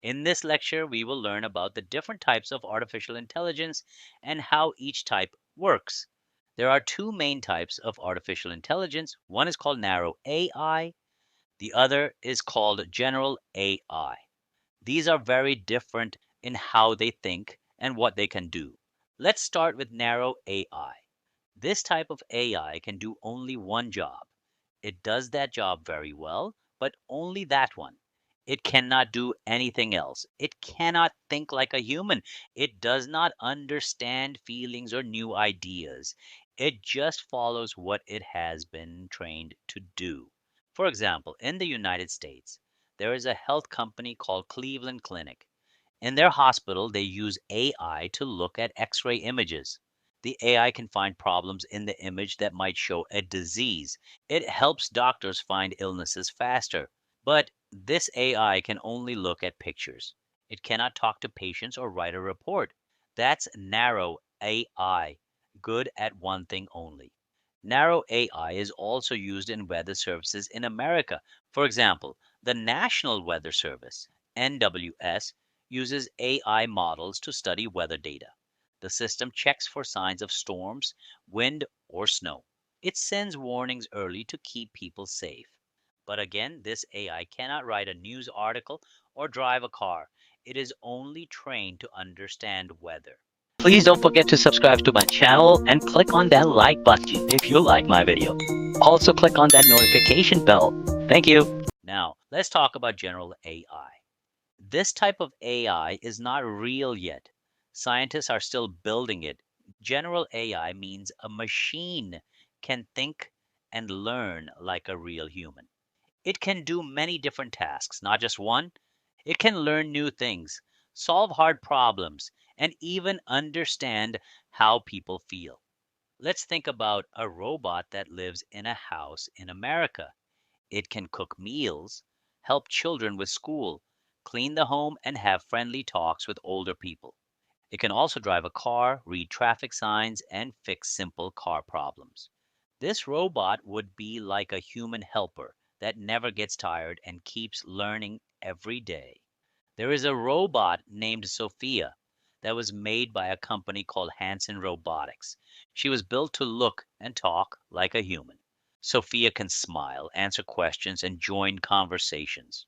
In this lecture, we will learn about the different types of artificial intelligence and how each type works. There are two main types of artificial intelligence. One is called narrow AI, the other is called general AI. These are very different in how they think and what they can do. Let's start with narrow AI. This type of AI can do only one job. It does that job very well, but only that one. It cannot do anything else. It cannot think like a human. It does not understand feelings or new ideas. It just follows what it has been trained to do. For example, in the United States, there is a health company called Cleveland Clinic. In their hospital, they use AI to look at X ray images. The AI can find problems in the image that might show a disease. It helps doctors find illnesses faster. But this AI can only look at pictures. It cannot talk to patients or write a report. That's narrow AI, good at one thing only. Narrow AI is also used in weather services in America. For example, the National Weather Service, NWS, uses AI models to study weather data. The system checks for signs of storms, wind, or snow. It sends warnings early to keep people safe. But again, this AI cannot write a news article or drive a car. It is only trained to understand weather. Please don't forget to subscribe to my channel and click on that like button if you like my video. Also click on that notification bell. Thank you. Now, let's talk about general AI. This type of AI is not real yet. Scientists are still building it. General AI means a machine can think and learn like a real human. It can do many different tasks, not just one. It can learn new things, solve hard problems, and even understand how people feel. Let's think about a robot that lives in a house in America. It can cook meals, help children with school, clean the home, and have friendly talks with older people. It can also drive a car, read traffic signs, and fix simple car problems. This robot would be like a human helper that never gets tired and keeps learning every day. There is a robot named Sophia that was made by a company called Hanson Robotics. She was built to look and talk like a human. Sophia can smile, answer questions, and join conversations.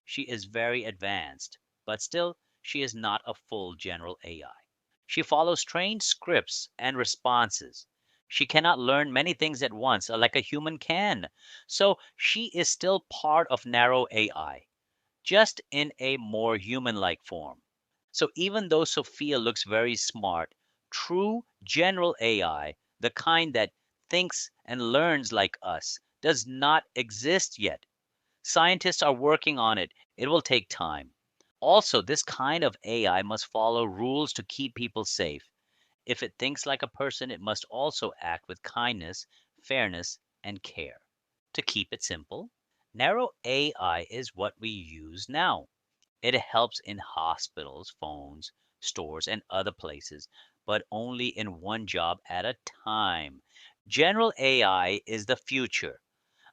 She is very advanced, but still, she is not a full general AI. She follows trained scripts and responses. She cannot learn many things at once like a human can. So she is still part of narrow AI, just in a more human like form. So even though Sophia looks very smart, true general AI, the kind that thinks and learns like us, does not exist yet. Scientists are working on it. It will take time. Also, this kind of AI must follow rules to keep people safe. If it thinks like a person, it must also act with kindness, fairness, and care. To keep it simple, narrow AI is what we use now. It helps in hospitals, phones, stores, and other places, but only in one job at a time. General AI is the future,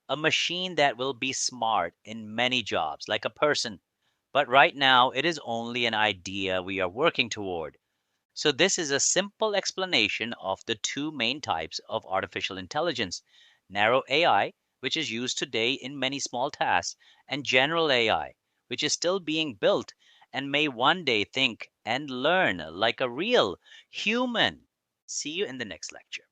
a machine that will be smart in many jobs, like a person. But right now, it is only an idea we are working toward. So, this is a simple explanation of the two main types of artificial intelligence: narrow AI, which is used today in many small tasks, and general AI, which is still being built and may one day think and learn like a real human. See you in the next lecture.